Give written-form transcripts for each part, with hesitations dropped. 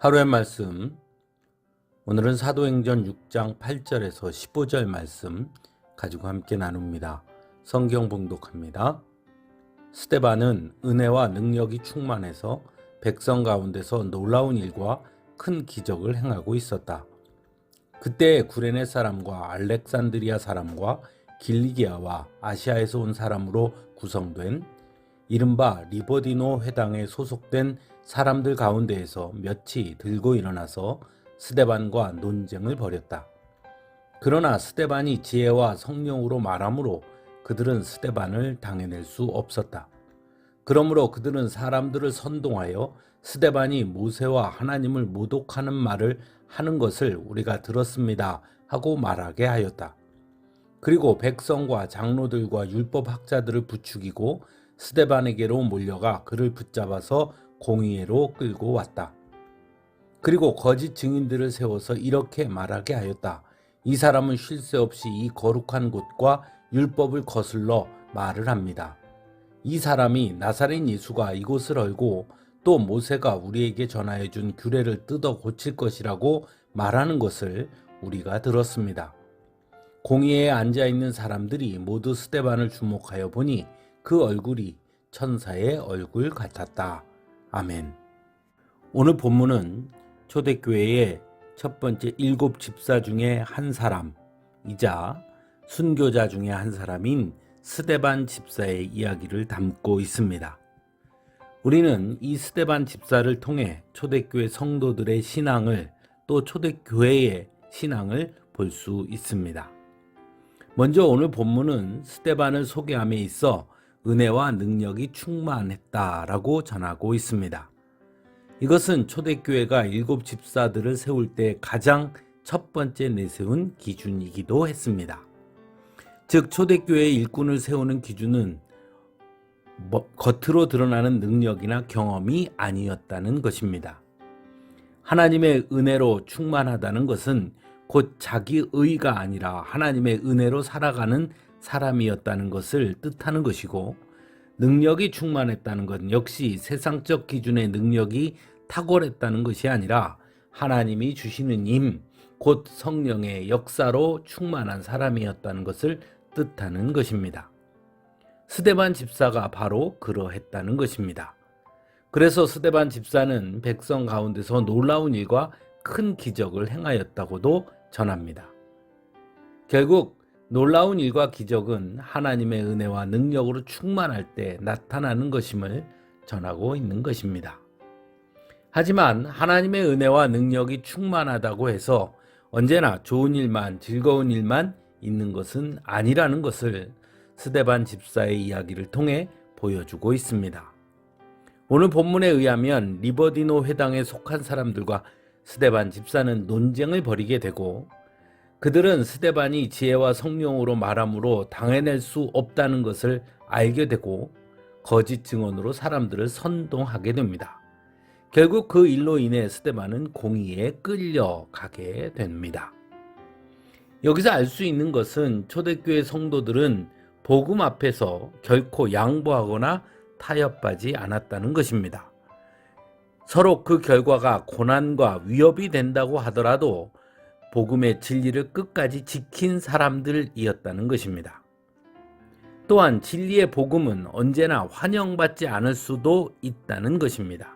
하루의 말씀, 오늘은 사도행전 6장 8절에서 15절 말씀 가지고 함께 나눕니다. 성경 봉독합니다. 스데반은 은혜와 능력이 충만해서 백성 가운데서 놀라운 일과 큰 기적을 행하고 있었다. 그때 구레네 사람과 알렉산드리아 사람과 길리기아와 아시아에서 온 사람으로 구성된 이른바 리버디노 회당에 소속된 사람들 가운데에서 몇이 들고 일어나서 스데반과 논쟁을 벌였다. 그러나 스데반이 지혜와 성령으로 말하므로 그들은 스데반을 당해낼 수 없었다. 그러므로 그들은 사람들을 선동하여 스데반이 모세와 하나님을 모독하는 말을 하는 것을 우리가 들었습니다 하고 말하게 하였다. 그리고 백성과 장로들과 율법학자들을 부추기고 스데반에게로 몰려가 그를 붙잡아서 공의회로 끌고 왔다. 그리고 거짓 증인들을 세워서 이렇게 말하게 하였다. 이 사람은 쉴 새 없이 이 거룩한 곳과 율법을 거슬러 말을 합니다. 이 사람이 나사렛 예수가 이곳을 얼고 또 모세가 우리에게 전하여 준 규례를 뜯어 고칠 것이라고 말하는 것을 우리가 들었습니다. 공의회에 앉아있는 사람들이 모두 스데반을 주목하여 보니 그 얼굴이 천사의 얼굴 같았다. 아멘. 오늘 본문은 초대교회의 첫 번째 7 집사 중에 한 사람이자 순교자 중에 한 사람인 스데반 집사의 이야기를 담고 있습니다. 우리는 이 스데반 집사를 통해 초대교회 성도들의 신앙을 또 초대교회의 신앙을 볼 수 있습니다. 먼저 오늘 본문은 스데반을 소개함에 있어 은혜와 능력이 충만했다라고 전하고 있습니다. 이것은 초대교회가 7 집사들을 세울 때 가장 첫 번째 내세운 기준이기도 했습니다. 즉 초대교회의 일꾼을 세우는 기준은 겉으로 드러나는 능력이나 경험이 아니었다는 것입니다. 하나님의 은혜로 충만하다는 것은 곧 자기 의가 아니라 하나님의 은혜로 살아가는 사람이었다는 것을 뜻하는 것이고, 능력이 충만했다는 것 역시 세상적 기준의 능력이 탁월했다는 것이 아니라 하나님이 주시는 힘, 곧 성령의 역사로 충만한 사람이었다는 것을 뜻하는 것입니다. 스데반 집사가 바로 그러했다는 것입니다. 그래서 스데반 집사는 백성 가운데서 놀라운 일과 큰 기적을 행하였다고도 전합니다. 결국 놀라운 일과 기적은 하나님의 은혜와 능력으로 충만할 때 나타나는 것임을 전하고 있는 것입니다. 하지만 하나님의 은혜와 능력이 충만하다고 해서 언제나 좋은 일만, 즐거운 일만 있는 것은 아니라는 것을 스데반 집사의 이야기를 통해 보여주고 있습니다. 오늘 본문에 의하면 리버디노 회당에 속한 사람들과 스데반 집사는 논쟁을 벌이게 되고, 그들은 스데반이 지혜와 성령으로 말함으로 당해낼 수 없다는 것을 알게 되고 거짓 증언으로 사람들을 선동하게 됩니다. 결국 그 일로 인해 스데반은 공의에 끌려가게 됩니다. 여기서 알 수 있는 것은 초대교회 성도들은 복음 앞에서 결코 양보하거나 타협하지 않았다는 것입니다. 서로 그 결과가 고난과 위협이 된다고 하더라도 복음의 진리를 끝까지 지킨 사람들이었다는 것입니다. 또한 진리의 복음은 언제나 환영받지 않을 수도 있다는 것입니다.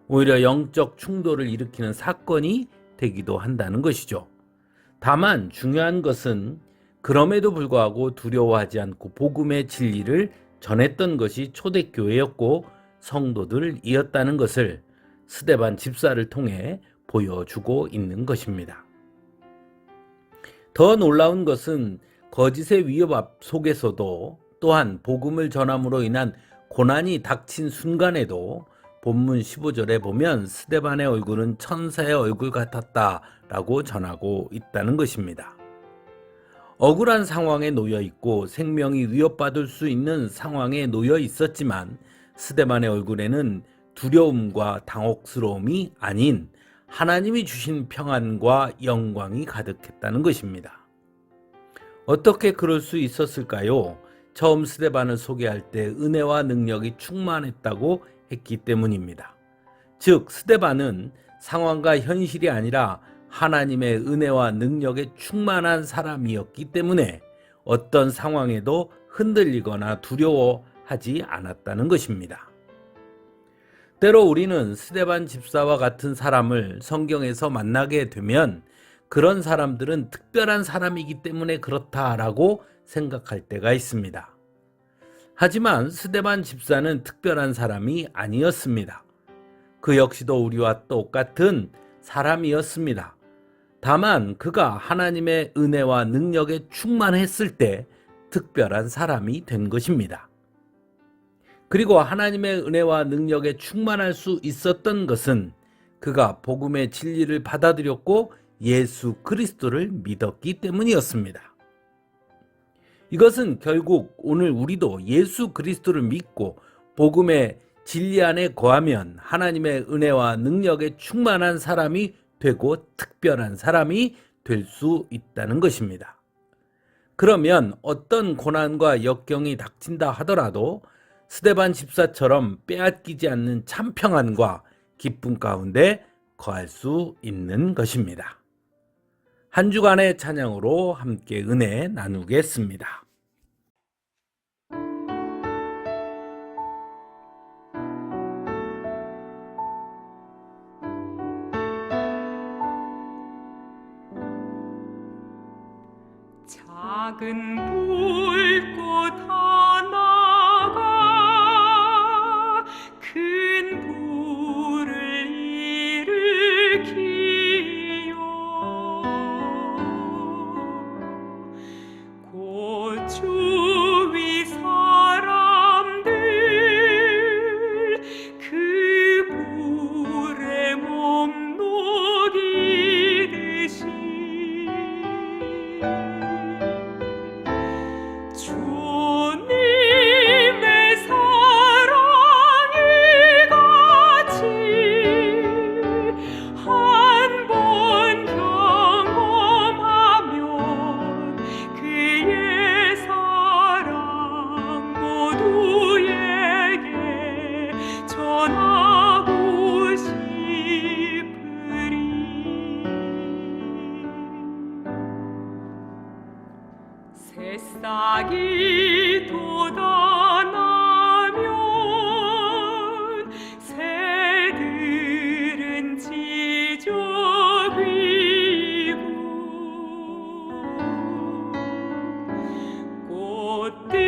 오히려 영적 충돌을 일으키는 사건이 되기도 한다는 것이죠. 다만 중요한 것은 그럼에도 불구하고 두려워하지 않고 복음의 진리를 전했던 것이 초대교회였고 성도들이었다는 것을 스데반 집사를 통해 보여주고 있는 것입니다. 더 놀라운 것은 거짓의 위협 속에서도 또한 복음을 전함으로 인한 고난이 닥친 순간에도 본문 15절에 보면 스데반의 얼굴은 천사의 얼굴 같았다라고 전하고 있다는 것입니다. 억울한 상황에 놓여 있고 생명이 위협받을 수 있는 상황에 놓여 있었지만 스데반의 얼굴에는 두려움과 당혹스러움이 아닌 하나님이 주신 평안과 영광이 가득했다는 것입니다. 어떻게 그럴 수 있었을까요? 처음 스데반을 소개할 때 은혜와 능력이 충만했다고 했기 때문입니다. 즉 스데반은 상황과 현실이 아니라 하나님의 은혜와 능력에 충만한 사람이었기 때문에 어떤 상황에도 흔들리거나 두려워하지 않았다는 것입니다. 때로 우리는 스데반 집사와 같은 사람을 성경에서 만나게 되면 그런 사람들은 특별한 사람이기 때문에 그렇다라고 생각할 때가 있습니다. 하지만 스데반 집사는 특별한 사람이 아니었습니다. 그 역시도 우리와 똑같은 사람이었습니다. 다만 그가 하나님의 은혜와 능력에 충만했을 때 특별한 사람이 된 것입니다. 그리고 하나님의 은혜와 능력에 충만할 수 있었던 것은 그가 복음의 진리를 받아들였고 예수 그리스도를 믿었기 때문이었습니다. 이것은 결국 오늘 우리도 예수 그리스도를 믿고 복음의 진리 안에 거하면 하나님의 은혜와 능력에 충만한 사람이 되고 특별한 사람이 될 수 있다는 것입니다. 그러면 어떤 고난과 역경이 닥친다 하더라도 스데반 집사처럼 빼앗기지 않는 참 평안과 기쁨 가운데 거할 수 있는 것입니다. 한 주간의 찬양으로 함께 은혜 나누겠습니다. 작은 불꽃 하나가 큰 불을 일으키요. 곧 주위 사람들 그 불에 몸 녹이듯이 주님의 사랑이 같이 한 번 경험하면 그의 사랑 모두에게 전하고 싶으리. 새싹이 돋아나면 새들은 지저귀고 꽃들